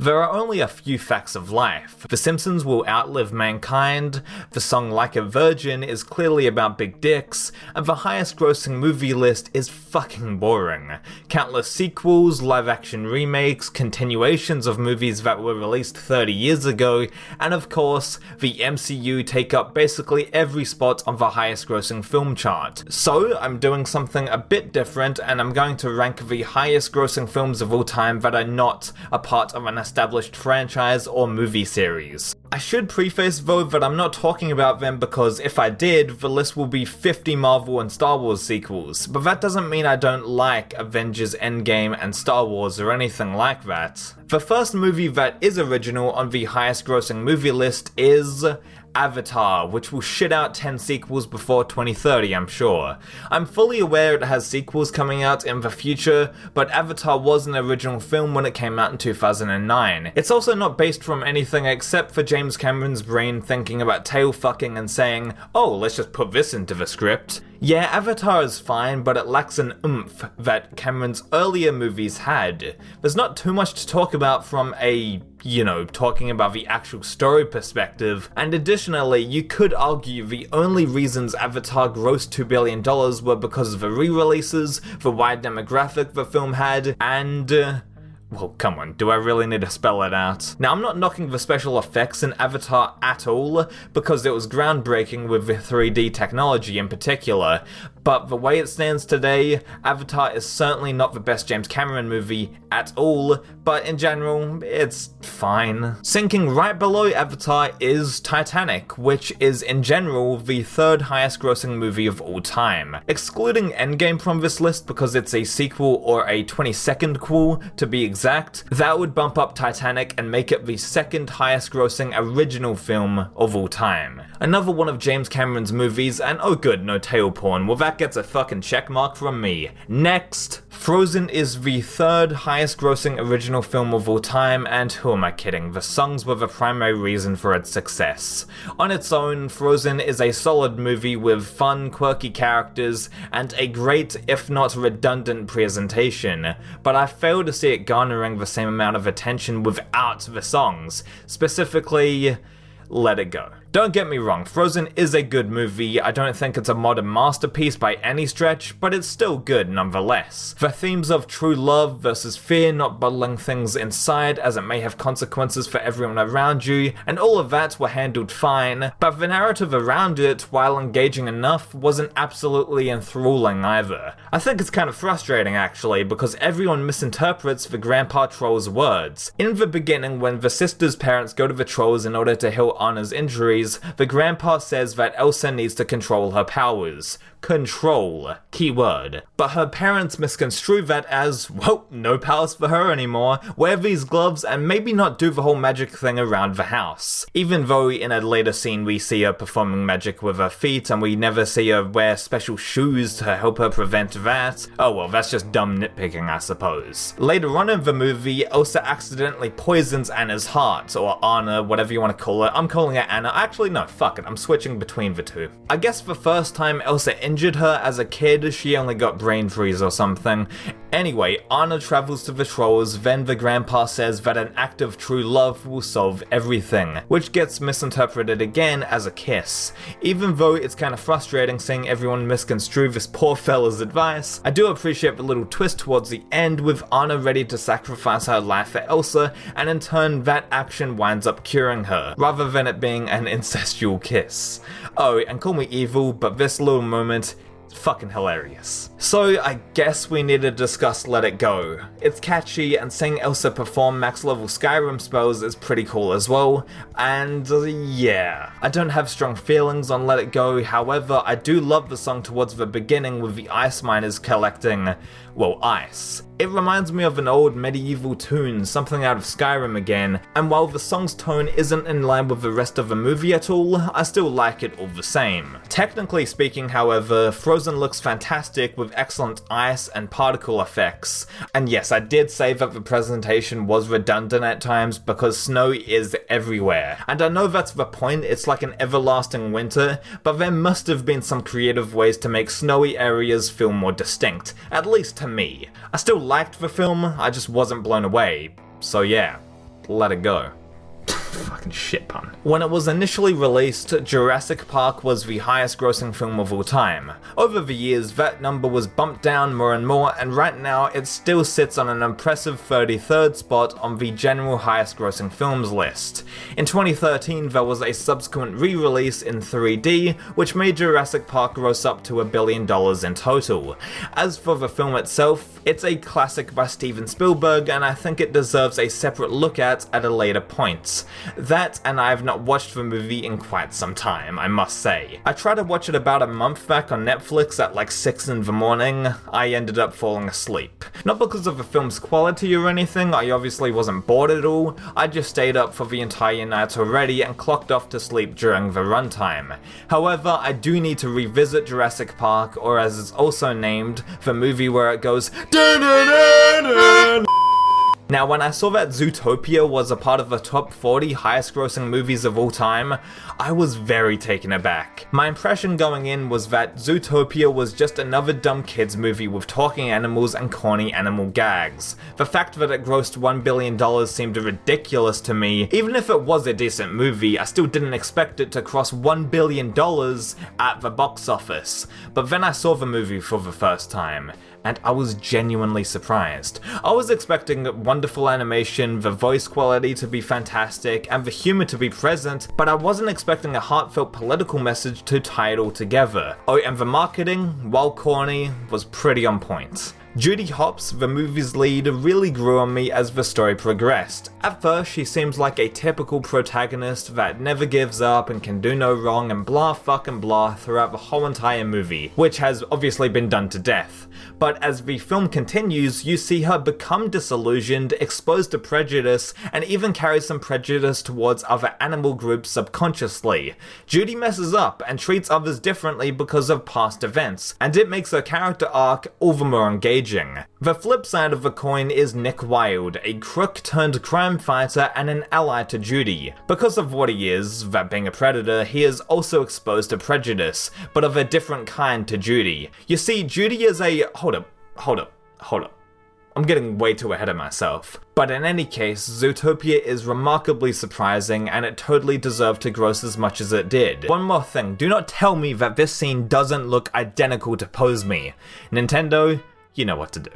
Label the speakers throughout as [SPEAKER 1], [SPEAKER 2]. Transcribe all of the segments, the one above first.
[SPEAKER 1] There are only a few facts of life. The Simpsons will outlive mankind, the song Like a Virgin is clearly about big dicks, and the highest grossing movie list is fucking boring. Countless sequels, live-action remakes, continuations of movies that were released 30 years ago, and of course, the MCU take up basically every spot on the highest grossing film chart. So, I'm doing something a bit different, and I'm going to rank the highest grossing films of all time that are not a part of an established franchise or movie series. I should preface though that I'm not talking about them because if I did, the list will be 50 Marvel and Star Wars sequels, but that doesn't mean I don't like Avengers, Endgame and Star Wars or anything like that. The first movie that is original on the highest grossing movie list is Avatar, which will shit out 10 sequels before 2030, I'm sure. I'm fully aware it has sequels coming out in the future, but Avatar was an original film when it came out in 2009. It's also not based from anything except for James Cameron's brain thinking about tail fucking and saying, oh, let's just put this into the script. Yeah, Avatar is fine, but it lacks an oomph that Cameron's earlier movies had. There's not too much to talk about from a, talking about the actual story perspective, and additionally, you could argue the only reasons Avatar grossed $2 billion were because of the re-releases, the wide demographic the film had, and well, come on, do I really need to spell it out? Now, I'm not knocking the special effects in Avatar at all, because it was groundbreaking with the 3D technology in particular, but the way it stands today, Avatar is certainly not the best James Cameron movie at all, but in general, it's fine. Sinking right below Avatar is Titanic, which is in general the third highest grossing movie of all time. Excluding Endgame from this list because it's a sequel or a 20-second quel, to be exact, that would bump up Titanic and make it the second highest grossing original film of all time. Another one of James Cameron's movies, and oh good, no tail porn, well that gets a fucking checkmark from me. Next, Frozen is the third highest grossing original film of all time, and who am I kidding, the songs were the primary reason for its success. On its own, Frozen is a solid movie with fun, quirky characters, and a great, if not redundant presentation, but I fail to see it garnering the same amount of attention without the songs, specifically, Let It Go. Don't get me wrong, Frozen is a good movie. I don't think it's a modern masterpiece by any stretch, but it's still good nonetheless. The themes of true love versus fear not bottling things inside as it may have consequences for everyone around you, and all of that were handled fine, but the narrative around it, while engaging enough, wasn't absolutely enthralling either. I think it's kind of frustrating actually, because everyone misinterprets the grandpa troll's words. In the beginning, when the sister's parents go to the trolls in order to heal Anna's injuries, the grandpa says that Elsa needs to control her powers. Control, keyword. But her parents misconstrue that as, well, no powers for her anymore, wear these gloves and maybe not do the whole magic thing around the house. Even though in a later scene we see her performing magic with her feet and we never see her wear special shoes to help her prevent that. Oh well, that's just dumb nitpicking I suppose. Later on in the movie, Elsa accidentally poisons Anna's heart, or Anna, whatever you want to call her. I'm calling her Anna. Actually no, fuck it, I'm switching between the two. I guess the first time Elsa injured her as a kid, she only got brain freeze or something. Anyway, Anna travels to the trolls, then the grandpa says that an act of true love will solve everything, which gets misinterpreted again as a kiss. Even though it's kind of frustrating seeing everyone misconstrue this poor fella's advice, I do appreciate the little twist towards the end with Anna ready to sacrifice her life for Elsa, and in turn that action winds up curing her, rather than it being an incestual kiss. Oh, and call me evil, but this little moment, fucking hilarious. So I guess we need to discuss Let It Go. It's catchy, and seeing Elsa perform max level Skyrim spells is pretty cool as well, and yeah. I don't have strong feelings on Let It Go, however I do love the song towards the beginning with the ice miners collecting, well, ice. It reminds me of an old medieval tune, something out of Skyrim again, and while the song's tone isn't in line with the rest of the movie at all, I still like it all the same. Technically speaking, however, Frozen looks fantastic with excellent ice and particle effects. And yes, I did say that the presentation was redundant at times because snow is everywhere. And I know that's the point, it's like an everlasting winter, but there must have been some creative ways to make snowy areas feel more distinct, at least to me. I still liked the film, I just wasn't blown away, so yeah. let it go. Fucking shit pun. When it was initially released, Jurassic Park was the highest grossing film of all time. Over the years, that number was bumped down more and more, and right now it still sits on an impressive 33rd spot on the general highest grossing films list. In 2013, there was a subsequent re-release in 3D, which made Jurassic Park gross up to $1 billion in total. As for the film itself, it's a classic by Steven Spielberg, and I think it deserves a separate look at a later point. That, and I have not watched the movie in quite some time, I must say. I tried to watch it about a month back on Netflix at like 6 in the morning. I ended up falling asleep. Not because of the film's quality or anything, I obviously wasn't bored at all, I just stayed up for the entire night already and clocked off to sleep during the runtime. However, I do need to revisit Jurassic Park, or as it's also named, the movie where it goes Now, when I saw that Zootopia was a part of the top 40 highest grossing movies of all time, I was very taken aback. My impression going in was that Zootopia was just another dumb kids movie with talking animals and corny animal gags. The fact that it grossed $1 billion seemed ridiculous to me. Even if it was a decent movie, I still didn't expect it to cross $1 billion at the box office. But then I saw the movie for the first time, and I was genuinely surprised. I was expecting wonderful animation, the voice quality to be fantastic, and the humor to be present, but I wasn't expecting a heartfelt political message to tie it all together. Oh, and the marketing, while corny, was pretty on point. Judy Hopps, the movie's lead, really grew on me as the story progressed. At first, she seems like a typical protagonist that never gives up and can do no wrong and blah fucking blah throughout the whole entire movie, which has obviously been done to death. But as the film continues, you see her become disillusioned, exposed to prejudice, and even carry some prejudice towards other animal groups subconsciously. Judy messes up and treats others differently because of past events, and it makes her character arc all the more engaging. The flip side of the coin is Nick Wilde, a crook turned crime fighter and an ally to Judy. Because of what he is, that being a predator, he is also exposed to prejudice, but of a different kind to Judy. You see, Judy is a... Hold up. I'm getting way too ahead of myself. But in any case, Zootopia is remarkably surprising, and it totally deserved to gross as much as it did. One more thing, do not tell me that this scene doesn't look identical to Pose Me. Nintendo, you know what to do.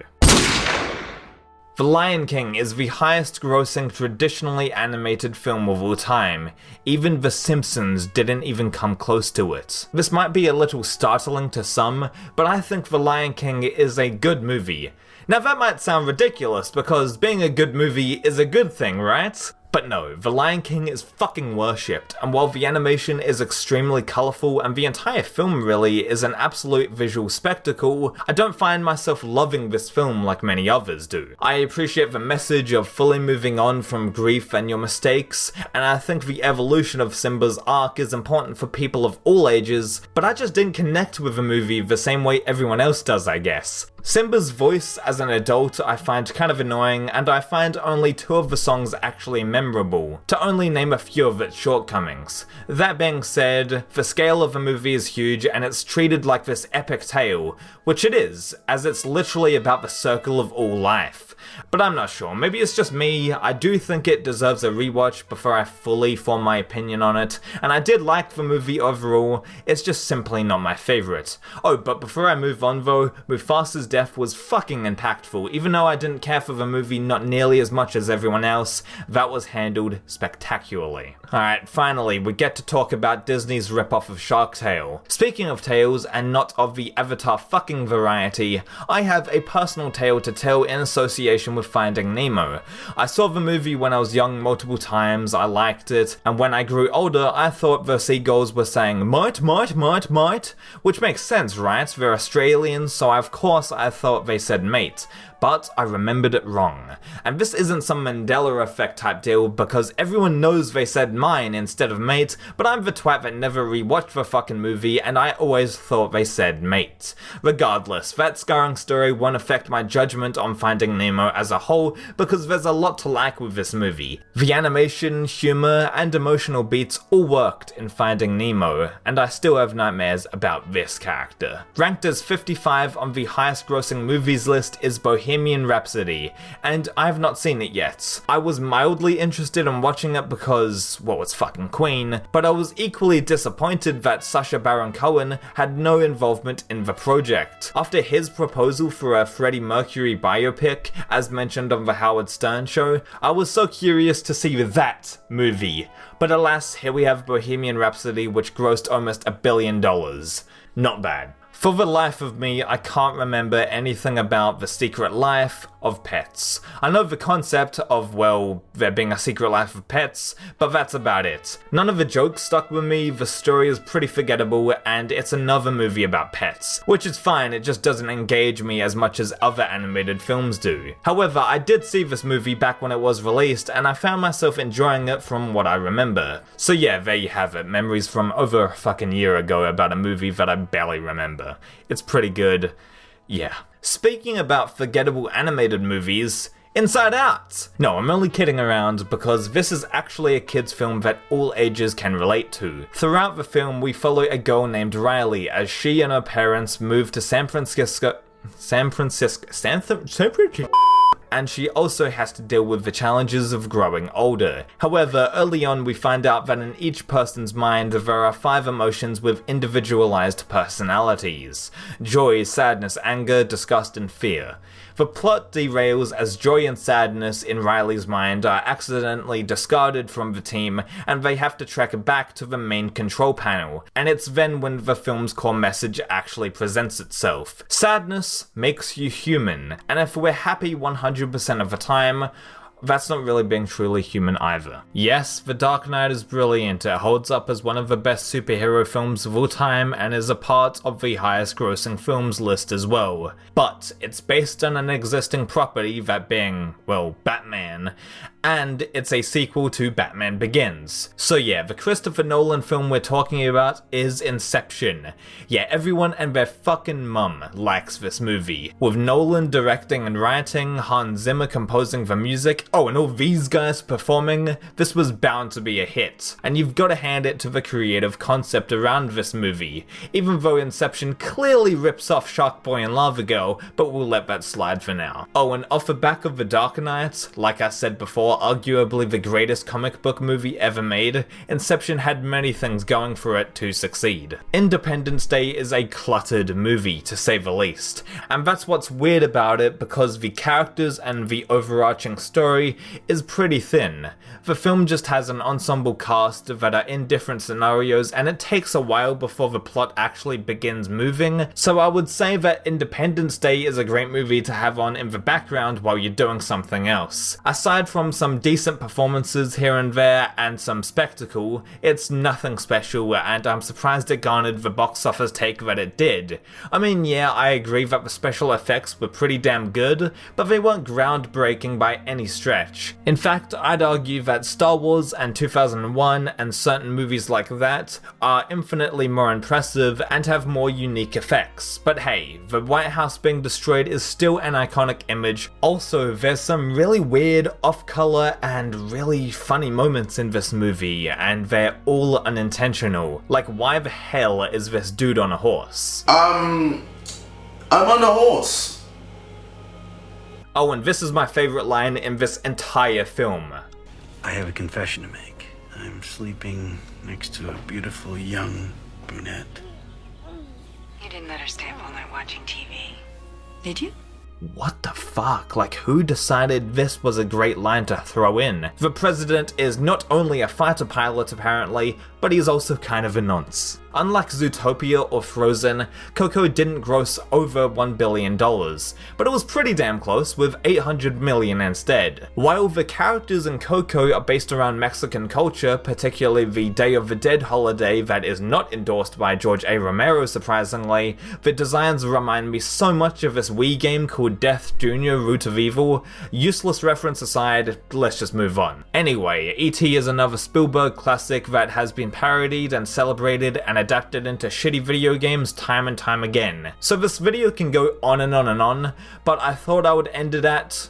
[SPEAKER 1] The Lion King is the highest grossing traditionally animated film of all time. Even The Simpsons didn't even come close to it. This might be a little startling to some, but I think The Lion King is a good movie. Now that might sound ridiculous because being a good movie is a good thing, right? But no, The Lion King is fucking worshipped, and while the animation is extremely colourful and the entire film really is an absolute visual spectacle, I don't find myself loving this film like many others do. I appreciate the message of fully moving on from grief and your mistakes, and I think the evolution of Simba's arc is important for people of all ages, but I just didn't connect with the movie the same way everyone else does, I guess. Simba's voice as an adult I find kind of annoying, and I find only 2 of the songs actually memorable, to only name a few of its shortcomings. That being said, the scale of the movie is huge and it's treated like this epic tale, which it is, as it's literally about the circle of all life. But I'm not sure, maybe it's just me, I do think it deserves a rewatch before I fully form my opinion on it, and I did like the movie overall, it's just simply not my favourite. Oh, but before I move on though, Mufasa's death was fucking impactful. Even though I didn't care for the movie not nearly as much as everyone else, that was handled spectacularly. Alright, finally, we get to talk about Disney's ripoff of Shark Tale. Speaking of tales, and not of the Avatar fucking variety, I have a personal tale to tell in association with Finding Nemo. I saw the movie when I was young multiple times, I liked it, and when I grew older, I thought the seagulls were saying might, which makes sense, right? They're Australians, so of course I thought they said mate. But I remembered it wrong. And this isn't some Mandela effect type deal because everyone knows they said mine instead of mate, but I'm the twat that never rewatched the fucking movie and I always thought they said mate. Regardless, that scarring story won't affect my judgment on Finding Nemo know, as a whole, because there's a lot to like with this movie. The animation, humor, and emotional beats all worked in Finding Nemo, and I still have nightmares about this character. Ranked as 55 on the highest grossing movies list is Bohemian Rhapsody, and I have not seen it yet. I was mildly interested in watching it because, well, it's fucking Queen, but I was equally disappointed that Sacha Baron Cohen had no involvement in the project. After his proposal for a Freddie Mercury biopic, as mentioned on the Howard Stern show, I was so curious to see that movie. But alas, here we have Bohemian Rhapsody, which grossed almost $1 billion. Not bad. For the life of me, I can't remember anything about the secret life of pets. I know the concept of, well, there being a secret life of pets, but that's about it. None of the jokes stuck with me, the story is pretty forgettable, and it's another movie about pets. Which is fine, it just doesn't engage me as much as other animated films do. However, I did see this movie back when it was released, and I found myself enjoying it from what I remember. So yeah, there you have it, memories from over a fucking year ago about a movie that I barely remember. It's pretty good. Yeah. Speaking about forgettable animated movies, Inside Out! No, I'm only kidding around because this is actually a kids film that all ages can relate to. Throughout the film, we follow a girl named Riley as she and her parents move to San Francisco, and she also has to deal with the challenges of growing older. However, early on we find out that in each person's mind there are 5 emotions with individualized personalities: joy, sadness, anger, disgust, and fear. The plot derails as joy and sadness in Riley's mind are accidentally discarded from the team and they have to track back to the main control panel, and it's then when the film's core message actually presents itself. Sadness makes you human, and if we're happy 100% of the time, that's not really being truly human either. Yes, The Dark Knight is brilliant, it holds up as one of the best superhero films of all time and is a part of the highest grossing films list as well. But it's based on an existing property, that being, well, Batman, and it's a sequel to Batman Begins. So yeah, the Christopher Nolan film we're talking about is Inception. Yeah, everyone and their fucking mum likes this movie. With Nolan directing and writing, Hans Zimmer composing the music, oh, and all these guys performing, this was bound to be a hit. And you've got to hand it to the creative concept around this movie, even though Inception clearly rips off Sharkboy and Lava Girl, but we'll let that slide for now. Oh, and off the back of The Dark Knight, like I said before, arguably the greatest comic book movie ever made, Inception had many things going for it to succeed. Independence Day is a cluttered movie, to say the least, and that's what's weird about it because the characters and the overarching story is pretty thin. The film just has an ensemble cast that are in different scenarios and it takes a while before the plot actually begins moving, so I would say that Independence Day is a great movie to have on in the background while you're doing something else. Aside from some decent performances here and there and some spectacle, it's nothing special and I'm surprised it garnered the box office take that it did. I mean, yeah, I agree that the special effects were pretty damn good, but they weren't groundbreaking by any stretch. In fact, I'd argue that Star Wars and 2001 and certain movies like that are infinitely more impressive and have more unique effects. But hey, the White House being destroyed is still an iconic image. Also, there's some really weird, off-color and really funny moments in this movie, and they're all unintentional. Like, why the hell is this dude on a horse?
[SPEAKER 2] I'm on a horse.
[SPEAKER 1] Oh, and this is my favorite line in this entire film.
[SPEAKER 3] I have a confession to make. I'm sleeping next to a beautiful young brunette.
[SPEAKER 4] You didn't let her stay up all night watching TV, did you?
[SPEAKER 1] What the fuck? Like, who decided this was a great line to throw in? The president is not only a fighter pilot apparently, but he's also kind of a nonce. Unlike Zootopia or Frozen, Coco didn't gross over $1 billion, but it was pretty damn close with $800 million instead. While the characters in Coco are based around Mexican culture, particularly the Day of the Dead holiday that is not endorsed by George A. Romero surprisingly, the designs remind me so much of this Wii game called Death Jr. Root of Evil. Useless reference aside, let's just move on. Anyway, E.T. is another Spielberg classic that has been parodied and celebrated and adapted into shitty video games time and time again. So this video can go on and on and on, but I thought I would end it at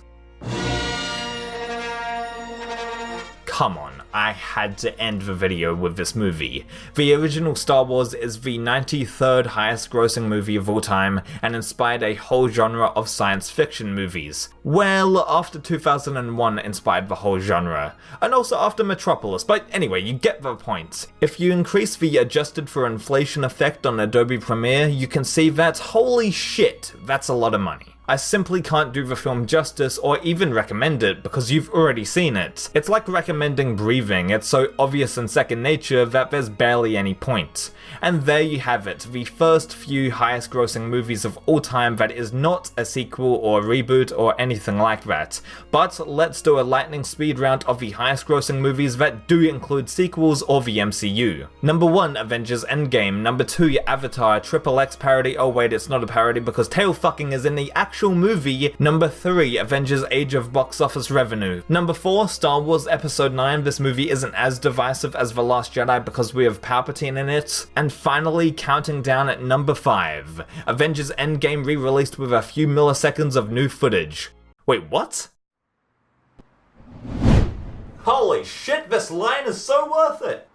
[SPEAKER 1] Come on, I had to end the video with this movie. The original Star Wars is the 93rd highest grossing movie of all time and inspired a whole genre of science fiction movies. Well, after 2001 inspired the whole genre, and also after Metropolis, but anyway, you get the point. If you increase the adjusted for inflation effect on Adobe Premiere, you can see that, holy shit, that's a lot of money. I simply can't do the film justice or even recommend it because you've already seen it. It's like recommending Breathing, it's so obvious and second nature that there's barely any point. And there you have it, the first few highest grossing movies of all time that is not a sequel or a reboot or anything like that. But let's do a lightning speed round of the highest grossing movies that do include sequels or the MCU. Number 1, Avengers Endgame. Number 2, your Avatar, XXX parody. Oh wait, it's not a parody because tail fucking is in the actual movie. Number 3, Avengers Age of box office revenue. Number 4, Star Wars Episode 9. This movie isn't as divisive as The Last Jedi because we have Palpatine in it. And finally, counting down at number 5, Avengers Endgame re-released with a few milliseconds of new footage. Wait, what? Holy shit, this line is so worth it!